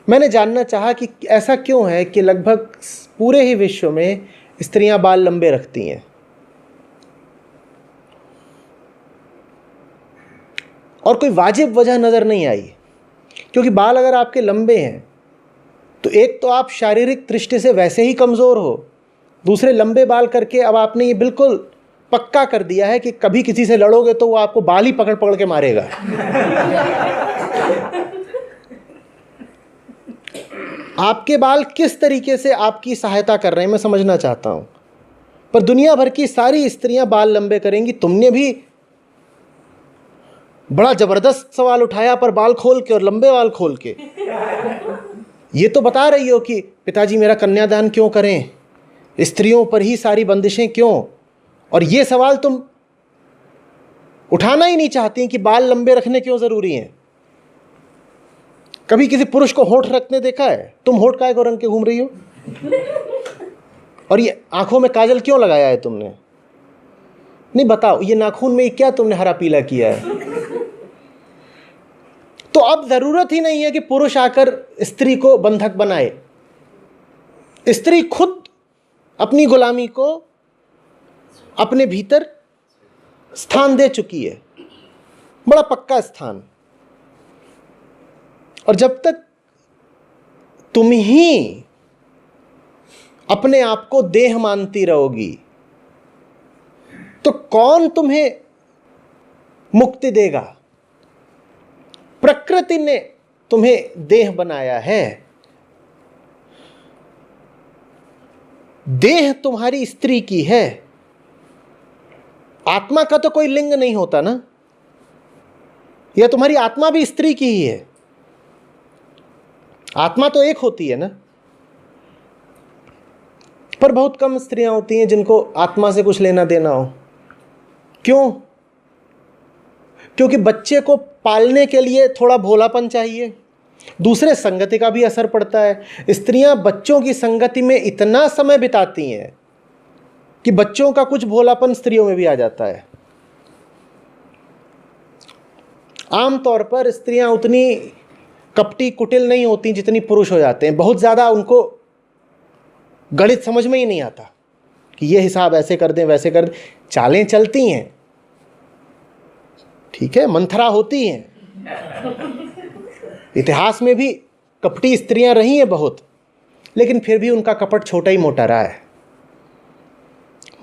मैंने जानना चाहा कि ऐसा क्यों है कि लगभग पूरे ही विश्व में स्त्रियां बाल लंबे रखती हैं, और कोई वाजिब वजह नज़र नहीं आई। क्योंकि बाल अगर आपके लंबे हैं तो एक तो आप शारीरिक दृष्टि से वैसे ही कमज़ोर हो, दूसरे लंबे बाल करके अब आपने ये बिल्कुल पक्का कर दिया है कि कभी किसी से लड़ोगे तो वो आपको बाल ही पकड़ पकड़ के मारेगा। आपके बाल किस तरीके से आपकी सहायता कर रहे हैं मैं समझना चाहता हूं। पर दुनिया भर की सारी स्त्रियां बाल लंबे करेंगी, तुमने भी बड़ा जबरदस्त सवाल उठाया, पर बाल खोल के और लंबे बाल खोल के। ये तो बता रही हो कि पिताजी मेरा कन्यादान क्यों करें, स्त्रियों पर ही सारी बंदिशें क्यों, और ये सवाल तुम उठाना ही नहीं चाहती कि बाल लंबे रखने क्यों जरूरी हैं। कभी किसी पुरुष को होंठ रखने देखा है? तुम होंठ काय को रंग के घूम रही हो? और ये आंखों में काजल क्यों लगाया है तुमने? नहीं बताओ, ये नाखून में क्या तुमने हरा पीला किया है? तो अब जरूरत ही नहीं है कि पुरुष आकर स्त्री को बंधक बनाए। स्त्री खुद अपनी गुलामी को अपने भीतर स्थान दे चुकी है, बड़ा पक्का स्थान। और जब तक तुम ही अपने आप को देह मानती रहोगी तो कौन तुम्हें मुक्ति देगा? प्रकृति ने तुम्हें देह बनाया है। देह तुम्हारी स्त्री की है, आत्मा का तो कोई लिंग नहीं होता ना। या तुम्हारी आत्मा भी स्त्री की ही है, आत्मा तो एक होती है ना। पर बहुत कम स्त्रियां होती हैं जिनको आत्मा से कुछ लेना देना हो। क्यों? क्योंकि बच्चे को पालने के लिए थोड़ा भोलापन चाहिए, दूसरे संगति का भी असर पड़ता है। स्त्रियां बच्चों की संगति में इतना समय बिताती हैं कि बच्चों का कुछ भोलापन स्त्रियों में भी आ जाता है। आमतौर पर स्त्रियां उतनी कपटी कुटिल नहीं होती जितनी पुरुष हो जाते हैं। बहुत ज़्यादा उनको गणित समझ में ही नहीं आता कि ये हिसाब ऐसे कर दें वैसे कर दें। चालें चलती हैं, ठीक है, मंथरा होती हैं। इतिहास में भी कपटी स्त्रियां रही हैं बहुत, लेकिन फिर भी उनका कपट छोटा ही मोटा रहा है।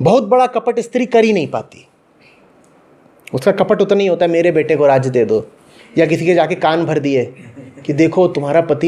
बहुत बड़ा कपट स्त्री कर ही नहीं पाती। उसका कपट उतना ही होता है, मेरे बेटे को राज्य दे दो, या किसी के जाके कान भर दिए कि देखो तुम्हारा पति ना